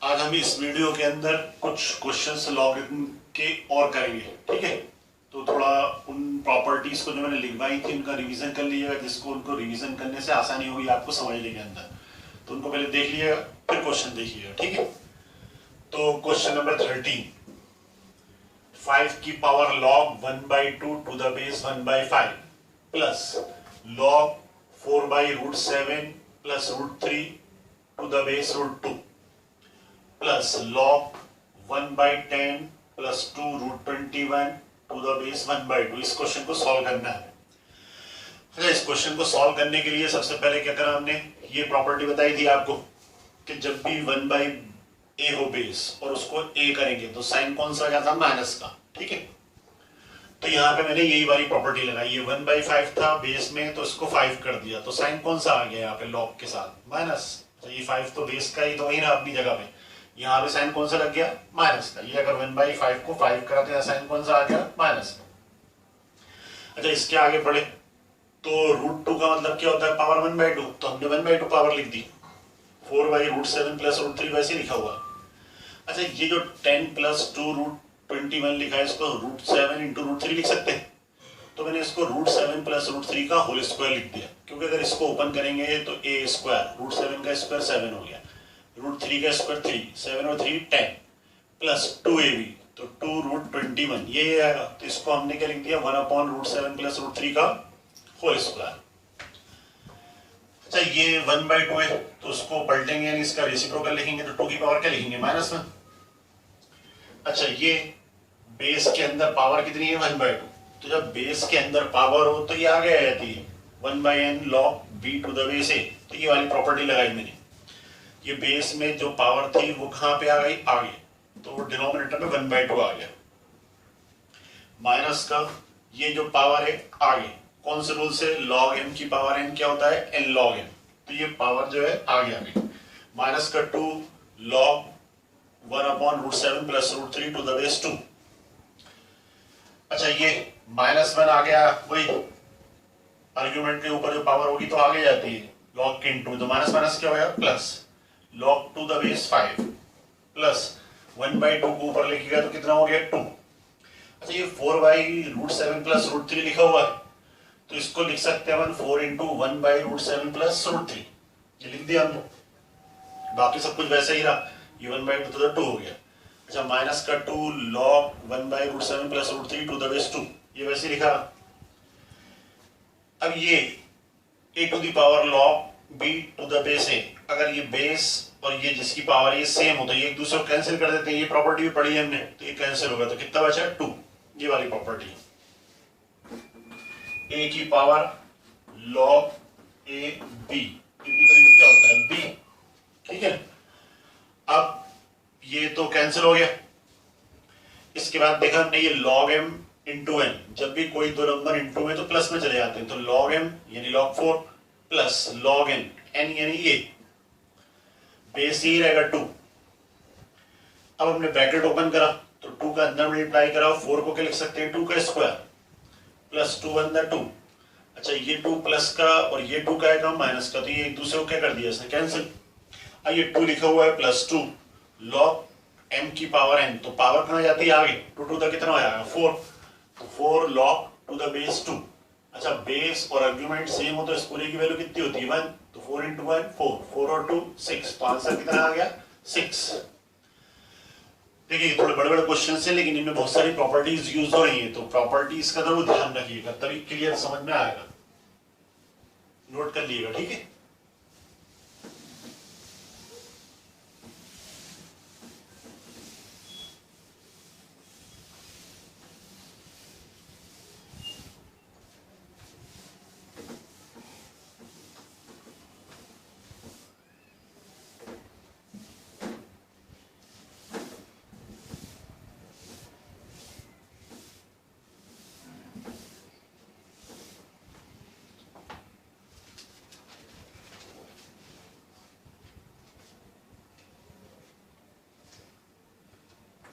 आज हम इस वीडियो के अंदर कुछ क्वेश्चंस लॉगरिथम के और करेंगे, ठीक है। तो थोड़ा उन प्रॉपर्टीज को जो मैंने लिखवाई थी उनका रिवीजन कर लीजिएगा, जिसको उनको रिवीजन करने से आसानी होगी आपको समझने के अंदर। तो उनको पहले देख लीजिएगा, फिर क्वेश्चन देखिएगा, ठीक है। तो क्वेश्चन नंबर 13, 5 की power log 1/2 to the base 1/5 plus log 4/√7 plus √3 to the base √2 plus log 1/10 plus 2√21 to the base 1/2। इस क्वेश्चन को सॉल्व करना है। अच्छा, इस क्वेश्चन को सॉल्व करने के लिए सबसे पहले क्या करा हमने, ये प्रॉपर्टी बताई थी आपको कि जब भी 1/a हो बेस और उसको a करेंगे तो साइन कौन सा आ जाता, माइनस का, ठीक है। तो यहाँ पे मैंने यही वाली प्रॉपर्टी लगाई, ये 1/5 था बेस में तो इसको 5 कर दिया, तो साइन कौन सा आ गया यहाँ पे लॉग के साथ, माइनस। तो ये 5 तो बेस का ही तो वही रहा अपनी जगह पे, यहाँ पे साइन कौन सा लग गया, माइनस का। ये अगर 1/5 को 5 करा तो साइन कौन सा आ गया, माइनस का। अच्छा, इसके आगे बढ़े तो √2 का मतलब क्या होता है, पावर 1/2, तो हमने 1/2 पावर लिख दी। 4/√7 प्लस √3 वैसे लिखा हुआ। अच्छा, ये जो 10 प्लस 2√21 लिखा है, इसको √7 इंटू √3 लिख सकते हैं। तो मैंने इसको √7 प्लस √3 का होल स्क्वायर लिख दिया, क्योंकि अगर इसको ओपन करेंगे तो a स्क्वायर, √7 का स्क्वायर 7 हो गया, √3 का स्क्वायर 3, 7 और 3 10 प्लस 2ab, तो 2√21 ये आएगा। तो इसको हमने क्या लिख दिया, 1/√7 प्लस √3 का होल स्क्वायर। अच्छा, ये 1/2 है तो उसको पलटेंगे यानी इसका रेसिप्रोकल लिखेंगे, तो 2 की पावर क्या लिखेंगे, -1। अच्छा, ये बेस के अंदर पावर कितनी है, 1/2। तो जब बेस के अंदर पावर हो तो ये आगे आ जाती है 1/n log b to the base a। तो ये वाली प्रॉपर्टी लगाई मैंने। ये बेस में जो पावर थी वो कहां पे आ गई, आगे, तो डिनोमिनेटर में 1/2 आ गया, माइनस का ये जो पावर है आगे, कौन से रूल से, log m की पावर n क्या होता है, n log m। तो ये पावर जो है आगे आ गई, माइनस का 2 log 1/√7 plus √3 to the base 2। अच्छा, ये -1 आ गया, वही आर्ग्यूमेंट के ऊपर जो पावर होगी तो आगे जाती है, log के इनटू, तो माइनस माइनस क्या हो गया, plus log to the base 5 plus 1/2 को ऊपर लेके गया तो कितना हो गया, 2। अच्छा, ये 4/√7 प्लस √3 लिखा हुआ है, तो इसको लिख सकते हैं 4 इंटू 1/√7 प्लस √3, ये लिख दिया हमने। बाकी सब कुछ वैसे ही रहा, ये 1/2 तो 2 हो गया। अच्छा, माइनस का 2 log 1/√7 plus √3 to the base 2, ये वैसे लिखा। अब ये a to the power log b to the base a, अगर ये बेस और ये जिसकी पावर ये सेम हो तो ये एक दूसरे को कैंसिल कर देते हैं, ये प्रॉपर्टी भी पढ़ी है हमने, तो ये कैंसिल होगा, तो कितना बचा, 2। ये वाली प्रॉपर्टी, a की पावर log a b, क्या होता है b, ठीक है। अब ये तो कैंसिल हो गया। इसके बाद देखा हमने ये log m इंटू n, जब भी कोई दो नंबर इंटू में तो प्लस में चले जाते हैं, तो log m यानी log 4 plus log n, n यानी ये बेस ही रहेगा 2। अब हमने ब्रैकेट ओपन करा तो 2 का अंदर मल्टीप्लाई करा, 4 को क्या लिख सकते हैं, 2 का स्क्वायर प्लस 2 अंदर 2। अच्छा, ये 2 प्लस का और ये 2 का है माइनस का, तो ये एक दूसरे को क्या कर दिया इसने, कैंसिल। अब ये 2 लिखा हुआ है प्लस 2 log m की पावर n, तो पावर कहां जाती है, आगे, 2 का कितना हो जाएगा, 4, तो 4 log टू द बेस 2। अच्छा, बेस और आर्ग्यूमेंट सेम हो तो इस पूरे की वैल्यू कितनी होती है, 1, तो 4 इंटू 1 4, 4 और 2 6, तो आंसर कितना आ गया, 6। देखिए, थोड़े बड़े बड़े क्वेश्चन है लेकिन इनमें बहुत सारी प्रॉपर्टीज यूज हो रही है, तो प्रॉपर्टीज का जरूर ध्यान रखिएगा, तभी क्लियर समझ में आएगा, नोट कर लीजिएगा, ठीक है।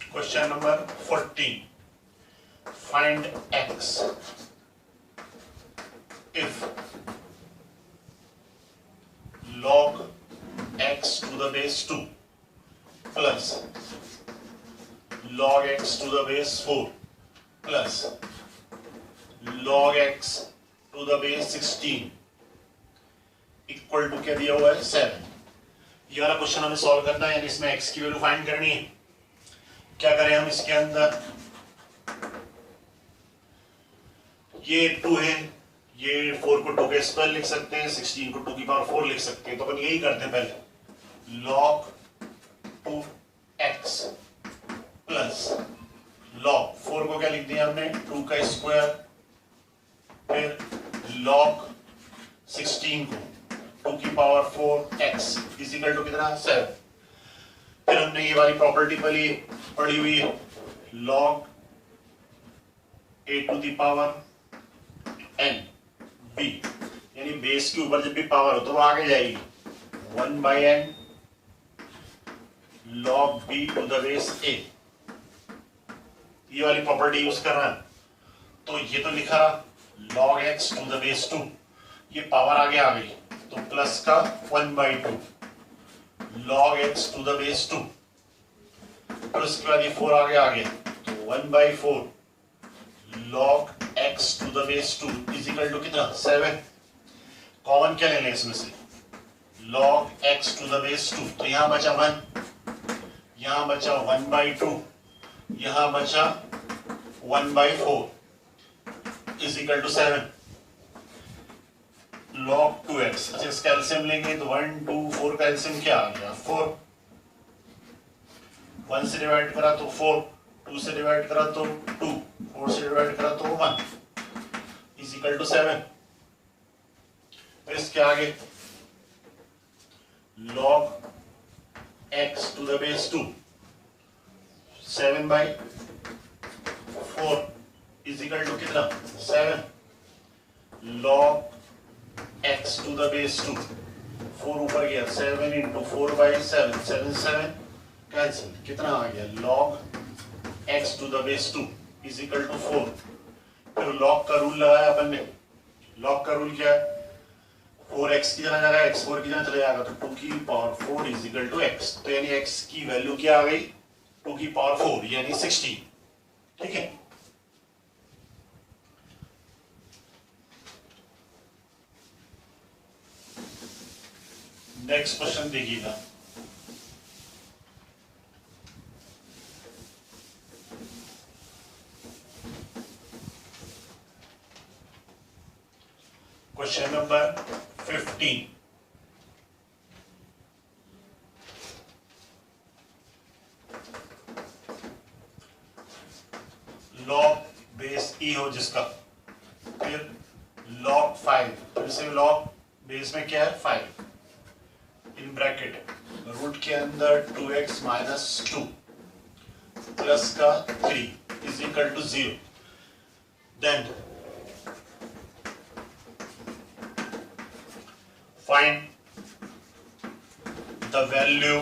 Question number 14. Find x if log x to the base 2 plus log x to the base 4 plus log x to the base 16 equal to क्या दिया हुआ है 7। ये वाला क्वेश्चन हमें सॉल्व करना है, यानी इसमें x की वैल्यू फाइंड करनी है। क्या करें हम इसके अंदर, ये 2 है, ये 4 को 2 के स्क्वायर लिख सकते हैं, 16 को 2 की पावर 4 लिख सकते हैं। तो अपन यही करते हैं, पहले log 2x प्लस log 4 को क्या लिख दिया हमने 2 का स्क्वायर, फिर log 16 को 2 की पावर 4x इजिकल टू कितना 7। फिर हमने ये वाली प्रॉपर्टी पढ़ी हुई है, log a to the power n b, यानी बेस के ऊपर जब भी पावर हो तो वो आगे जाएगी 1/n log b to the base a। ये वाली प्रॉपर्टी यूज कर रहा है, तो ये तो लिखा रहा log x to the base 2, ये पावर आगे आ गई तो प्लस का 1/2 log x to the base 2, और उसके बाद ये 4 आगे आ गया तो 1/4 log x to the base 2 is equal to कितना 7। कॉमन क्या ले लें इसमें से, log x to the base 2, तो यहां बचा 1, यहां बचा 1/2, यहां बचा 1/4 इजिकल टू 7 log 2x। अच्छा इसका एलसीएम लेंगे तो 1 2 4 का एलसीएम क्या आ गया 4, 1 से डिवाइड करा तो 4, 2 से डिवाइड करा तो 2, 4 से डिवाइड करा तो 1 इजिकल टू 7। फिर इसके आगे log x to the base 2 7/4 equal to कितना 7 log x to the base 2, 4 ऊपर गया 7 इंटू 4/7, 7 कैंसिल, कितना आ गया log x to the base 2 is equal to 4। फिर log का रूल लगाया अपन ने, log का रूल क्या है 4x की जगह जाएगा x 4 की जगह चले जाएगा तो 2 की पावर 4 इजिकल टू x, तो यानी x की वैल्यू क्या आ गई 2 की पावर 4 यानी 16। ठीक है, नेक्स्ट क्वेश्चन देखिएगा। Question number 15, log base e हो जिसका, फिर log 5, फिर से log बेस में क्या है 5 इन ब्रैकेट रूट के अंदर 2x माइनस 2 प्लस का 3 is equal to 0। Then find the value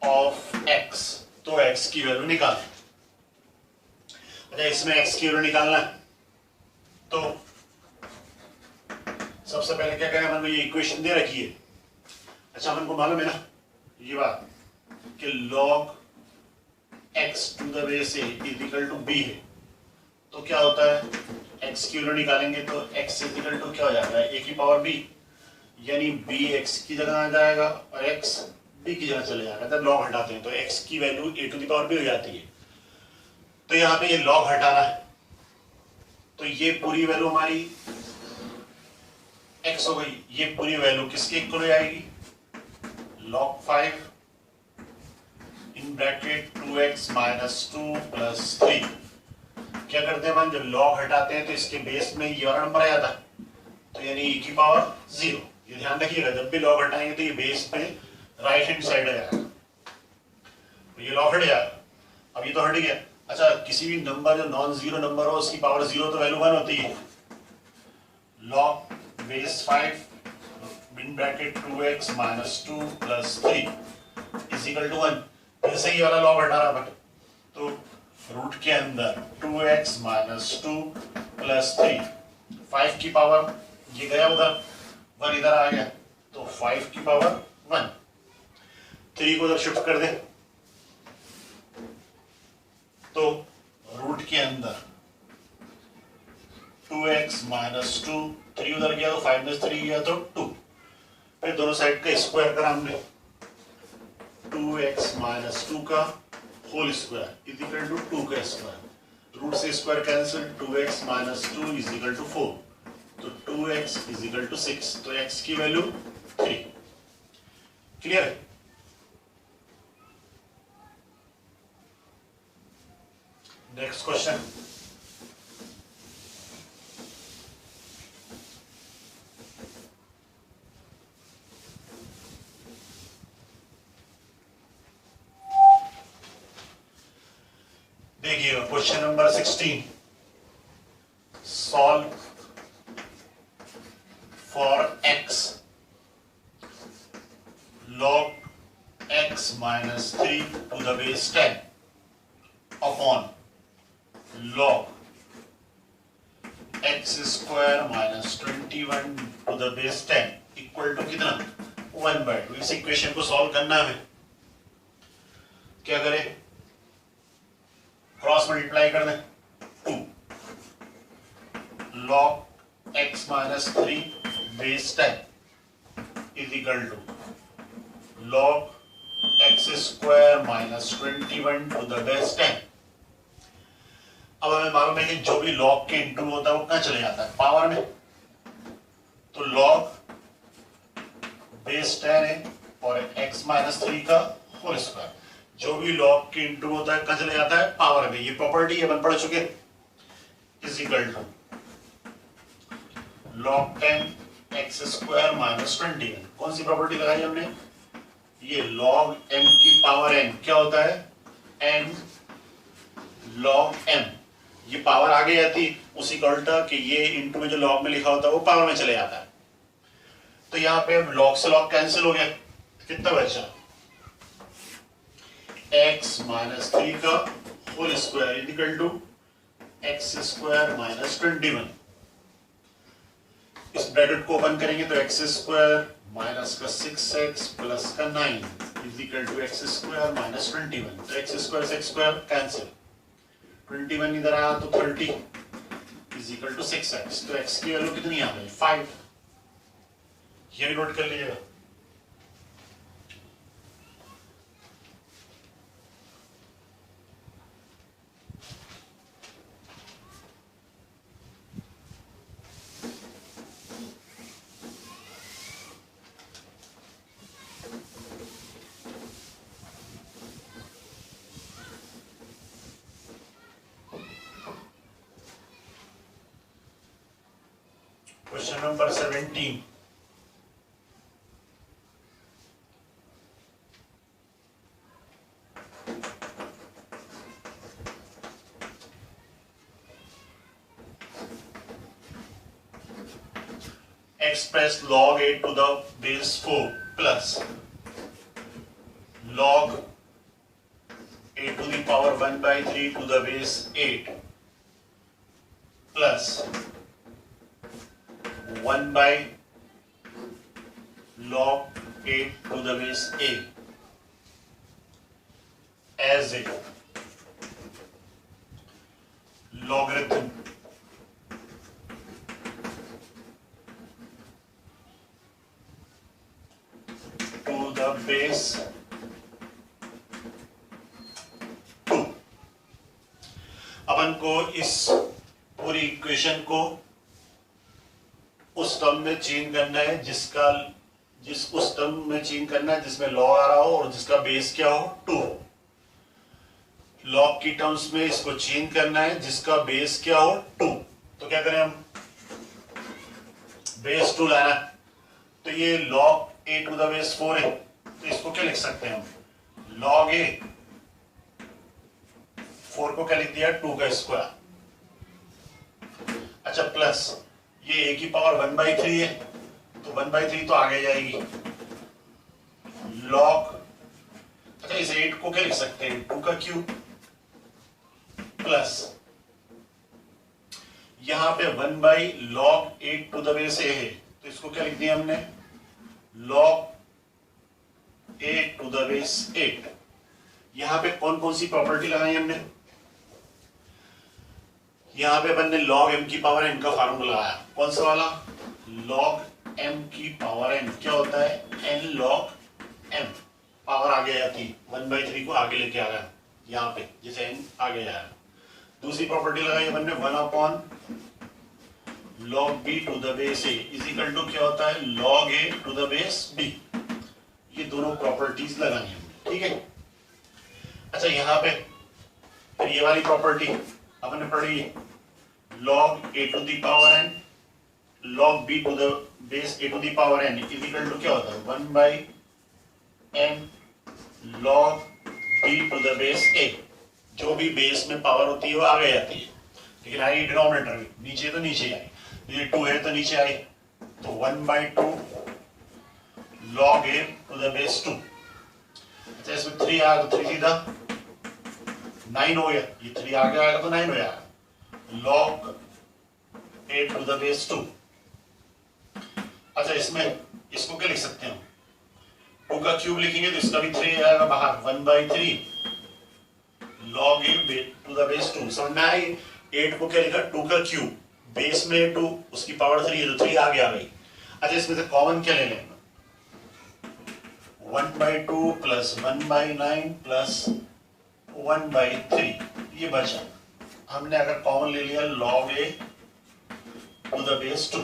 of x, तो x की वैल्यू निकाल। अच्छा इसमें x की वैल्यू निकालना है तो सबसे पहले क्या करें, हमने ये इक्वेशन दे रखी है। अच्छा अपन को मालूम है ना ये बात कि log x to the base a equal to b है, तो क्या होता है x की वैल्यू निकालेंगे तो x इक्वल टू क्या हो जाएगा a की पावर b, यानी b x की जगह आ जाएगा और x b की जगह चले जाएगा। जब log हटाते हैं तो x की value a to the power b हो जाती है, तो यहाँ पे ये log हटाना है तो ये पूरी वैल्यू हमारी x हो गई। ये पूरी वैल्यू किसके इक्वल हो जाएगी log 5 in bracket 2x minus 2 plus 3। क्या करते हैं जब log हटाते हैं तो इसके बेस में ये वाला नंबर आ जाता है, तो यानी e की पावर 0। ये ध्यान रखिएगा जब भी log हटाएंगे तो ये बेस पे राइट हैंड साइड आ जाएगा, तो ये log हट जाएगा। अब ये तो हट गया। अच्छा किसी भी नंबर जो नॉन जीरो नंबर हो उसकी पावर 0 तो वैल्यू 1 होती है। log base 5 in bracket 2x minus 2 plus 3 is equal to 1। फिर से ये वाला log हटा रहा है तो रूट के अंदर 2x माइनस 2 प्लस 3, 5 की पावर ये गया उधर 1 इधर आ गया तो 5 की पावर 1। 3 को उधर शिफ्ट कर दे तो रूट के अंदर 2x माइनस 2, 3 उधर गया तो 5 में 3 गया तो 2, फिर दोनों साइड का स्क्वायर करा हमने 2x माइनस 2 का whole square is equal to 2 का स्क्वायर, रूट से square cancel, 2x minus 2 is equal to 4, तो 2x इज इक्वल टू 6, तो x की वैल्यू 3। क्लियर है? नेक्स्ट क्वेश्चन, देखिएगा question number 16, solve for x log x minus 3 to the base 10 upon log x square minus 21 to the base 10 equal to कितना 1/2। इस equation को solve करना है हमें, क्या करें, क्रॉस मल्टीप्लाई कर दें, 2 log x minus 3 base 10 is equal to log x square minus 21 to the base 10। अब हमें मालूम है कि जो भी log के इंटू होता है वो कहाँ चले जाता है, पावर में, तो log बेस 10 है और x माइनस 3 का होल स्क्वायर, जो भी log के इंटू होता है कहाँ चले जाता है, पावर में। ये प्रॉपर्टी अपन पढ़ चुके, is equal to log 10 x square minus 21। कौन सी प्रॉपर्टी लगाई हमने, ये log m की पावर n क्या होता है, n log m, ये पावर आगे जाती उसी का उल्टा कि ये इंटू में जो log में लिखा होता है वो पावर में चले जाता है। तो यहाँ पे log से log कैंसिल हो गया, कितना बचा, x माइनस 3 का whole square is equal to x square minus 21। इस ब्रैकेट को ओपन करेंगे तो x स्क्वायर माइनस का 6x प्लस का 9 is equal to x square minus 21। तो x स्क्वायर से x स्क्वायर कैंसिल, 21 इधर आया तो 30 इज इक्वल टू 6x। तो x की वैल्यू कितनी आ गई, 5। ये भी नोट कर लीजिएगा। Question number 17. Express log 8 to the base 4 plus log 8 to the power 1/3 to the base 8 plus 1 by log 8 to the base a as a logarithm to the base 2। अपन को इस पूरी इक्वेशन को उस टर्म में change करना है उस term में चेंज करना है जिसमें लॉग आ रहा हो और जिसका बेस क्या हो 2 हो। लॉग की टर्म्स में इसको चेंज करना है जिसका बेस क्या हो 2। तो क्या करें हम, बेस 2 लाना, तो ये log a to the base 4 है, तो इसको क्या लिख सकते हैं हम, log a 4 को क्या लिख दिया 2 का स्क्वायर। अच्छा प्लस ये a की पावर 1/3 है, तो 1/3 तो आगे जाएगी, log, अच्छा इस 8 को क्या लिख सकते हैं 2 का क्यूब प्लस यहां पे 1/log 8 to the base a है, तो इसको क्या लिख दिया हमने log a to the base 8। यहां पे कौन कौन सी प्रॉपर्टी लगाई हमने? यहां पे अपन ने log m की पावर n का फार्मूला लगाया। कौन सा वाला? log m की पावर n क्या होता है? n log m। पावर आगे आती 1/3 को आगे लेके आ गया यहाँ पे, जैसे n आगे आया। दूसरी प्रॉपर्टी लगाई अपन ने 1 log b to the base a is equal to क्या होता है? log a to the base b। ये दोनों प्रॉपर्टीज लगाई हमने, ठीक है। अच्छा यहाँ पे फिर ये वाली प्रॉपर्टी अपन ने पढ़ी log a to the power n log b to the base a to the power n is equal to क्या होता है? 1/n log b to the base a। जो भी बेस में पावर होती है वो आगे जाती है, लेकिन आई डिनोमिनेटर में, नीचे तो नीचे आई, ये 2 है तो नीचे आई, तो 1/2 log a to the base 2। अच्छा इसमें 3 आया तो 3 सीधा 9 हो गया, ये 3 आगे आएगा तो 9 हो जाएगा, log a to the base 2। अच्छा इसमें इसको क्या लिख सकते हैं? 2 का क्यूब लिखेंगे तो इसका भी 3 आएगा बाहर, 1/3 log a to the base 2। समझ में आई? 8 को क्या लिखा? 2 का क्यूब, बेस में 2, उसकी पावर 3 है तो 3 आगे आ गई। अच्छा इसमें से कॉमन क्या ले लेंगे? 1/2 प्लस 1/9 प्लस 1/3 ये बचा। हमने अगर कॉमन ले लिया log a to the base 2।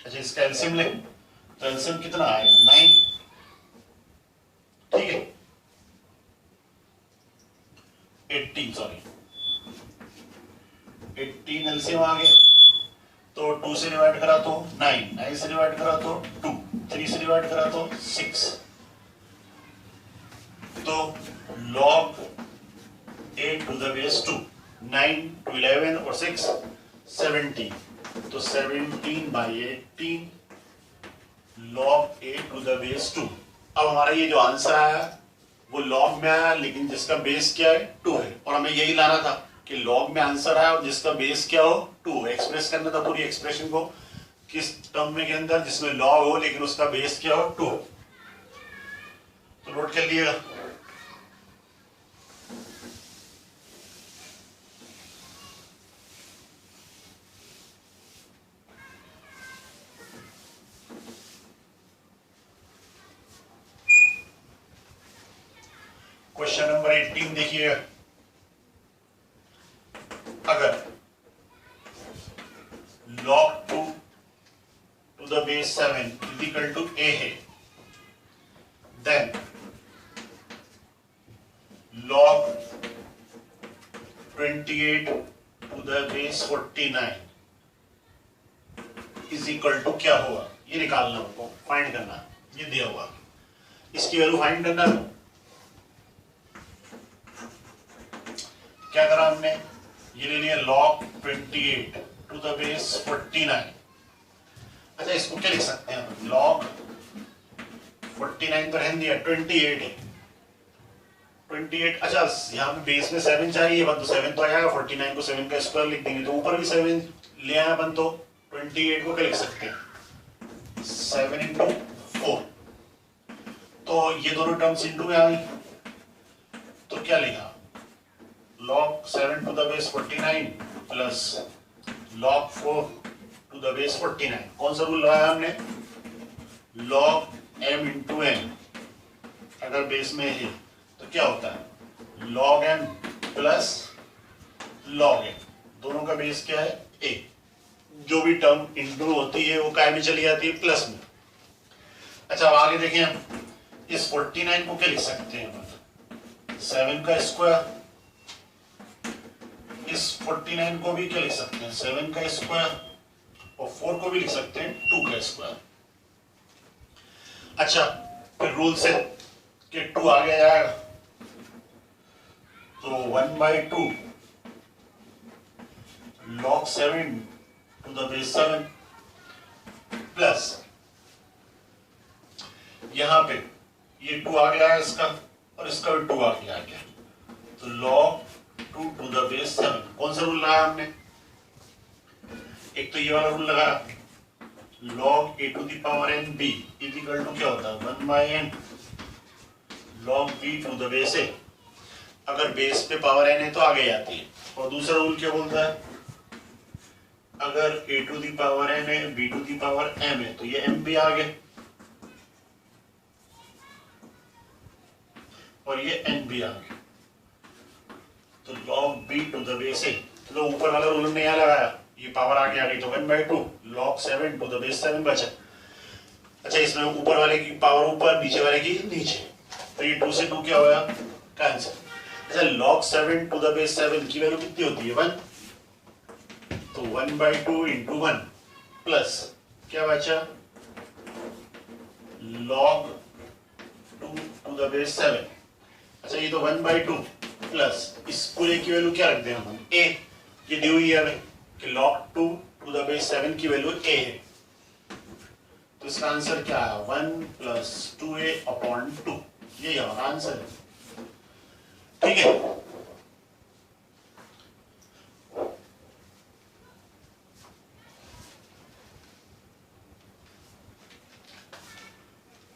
अच्छा इसका एलसीएम ले, तो एलसीएम कितना आएगा? 9, ठीक है। 18 सॉरी 18 एलसीएम आ गया, तो 2 से डिवाइड करा तो 9, 9 से डिवाइड करा तो 2, 3 से डिवाइड करा तो 6, तो log a to the base 2, 9 to 11 और 6 17, तो 17/18 log a to the base 2। अब हमारा ये जो आंसर आया वो लॉग में आया, लेकिन जिसका बेस क्या है? 2 है, और हमें यही लाना था कि लॉग में आंसर आया और जिसका बेस क्या हो? 2। एक्सप्रेस करना था पूरी एक्सप्रेशन को किस टर्म में के अंदर? जिसमें लॉग हो लेकिन उसका बेस क्या हो? 2। तो नोट कर लिएगा। क्वेश्चन नंबर 18 देखिए, अगर log 2 to the base 7 is equal to a है, then log 28 to the base 49 is equal to क्या होगा? ये निकालना हमको, फाइंड करना, ये दिया हुआ, इसकी वैल्यू फाइंड करना। क्या करा हमने? ये ले लिया log 28 to the base 49। अच्छा इसको क्या लिख सकते हैं? log 49 तो रहने दिया, 28 है, 28। अच्छा यहाँ पे बेस में 7 चाहिए, तो 7 तो आएगा, 49 को 7 का स्क्वायर लिख देंगे, तो ऊपर भी 7 ले आया अपन, तो 28 को क्या लिख सकते हैं? 7 × 4। तो ये दोनों टर्म्स इंटू में आ गई, तो क्या लिखा? log 7 to the base 49 plus log 4 to the base 49। कौन सा रूल लगाया हमने? log m × n। अगर बेस में है तो क्या होता है? log m plus log n, दोनों का बेस क्या है? a। जो भी टर्म इंटू होती है वो काय में चली जाती है? प्लस में। अच्छा अब आगे देखें, हम इस 49 को क्या लिख सकते हैं? 7 का स्क्वायर। इस 49 को भी क्या लिख सकते हैं? 7 का स्क्वायर, और 4 को भी लिख सकते हैं 2 का स्क्वायर। अच्छा फिर रूल से कि 2 आगे आएगा, तो 1/2 log 7 to the base 7 plus यहां पे ये 2 आ गया है इसका, और इसका भी 2 आ गया, तो log 2 to the base 7। कौन सा रूल लगाया हमने? एक तो ये वाला रूल लगाया, log a to the power n b is equal to क्या होता है? 1/n log b to the base a। अगर बेस पे पावर n है तो आगे जाती है। और दूसरा रूल क्या बोलता है, अगर a to the power n है b to the power m है तो ये m भी आगे और ये n भी आगे। तो log b to the base a, तो ऊपर वाला रूल हमने यहाँ लगाया, ये पावर आगे आ गई तो 1/2 log 7 टू द बेस 7 बचा। अच्छा, इसमें ऊपर वाले की पावर ऊपर, नीचे वाले की नीचे, तो ये 2 से 2 क्या होगा, कैंसिल। अच्छा, log 7 टू द बेस 7 की वैल्यू कितनी होती है, 1, तो 1/2 इंटू 1 प्लस क्या बचा, log 2 टू द बेस 7। अच्छा, ये तो 1/2 प्लस इस पूरे की वैल्यू क्या रख दें हम, a, ये दी हुई है हमें कि log 2 टू द बेस 7 की वैल्यू a है, तो इसका आंसर क्या है, 1 प्लस 2a अपॉन 2, ये हमारा आंसर है। ठीक है,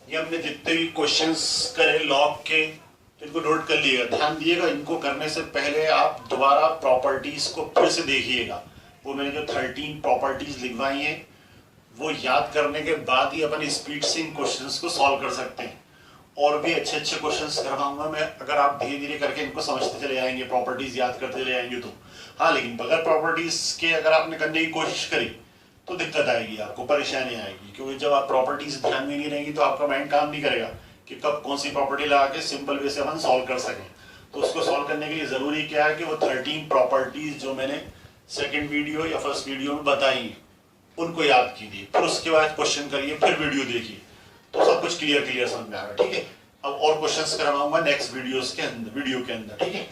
ये हमने जितने भी क्वेश्चंस करे लॉग के, तो इनको नोट कर लीजिएगा, ध्यान दिएगा। इनको करने से पहले आप दोबारा प्रॉपर्टीज को फिर से देखिएगा। वो मैंने जो 13 प्रॉपर्टीज लिखवाई हैं वो याद करने के बाद ही अपन स्पीड से इन क्वेश्चंस को सॉल्व कर सकते हैं। और भी अच्छे अच्छे क्वेश्चंस करवाऊंगा मैं, अगर आप धीरे धीरे करके इनको समझते चले जाएंगे, प्रॉपर्टीज याद करते चले जाएंगे तो। हाँ, लेकिन बगैर प्रॉपर्टीज के अगर आपने करने की कोशिश करी तो दिक्कत आएगी, आपको परेशानी आएगी, क्योंकि जब आप प्रॉपर्टीज ध्यान में नहीं रहेंगी तो आपका माइंड काम नहीं करेगा कि कब कौन सी प्रॉपर्टी लगा के सिंपल वे से अपन सॉल्व कर सकें। तो उसको सॉल्व करने के लिए जरूरी क्या है कि वो 13 प्रॉपर्टीज जो मैंने सेकंड वीडियो या फर्स्ट वीडियो में बताई उनको याद कीजिए, फिर उसके बाद क्वेश्चन करिए, फिर वीडियो देखिए, तो सब कुछ क्लियर समझ में आएगा। ठीक है, अब और क्वेश्चंस करवाऊंगा नेक्स्ट वीडियो के अंदर, ठीक है।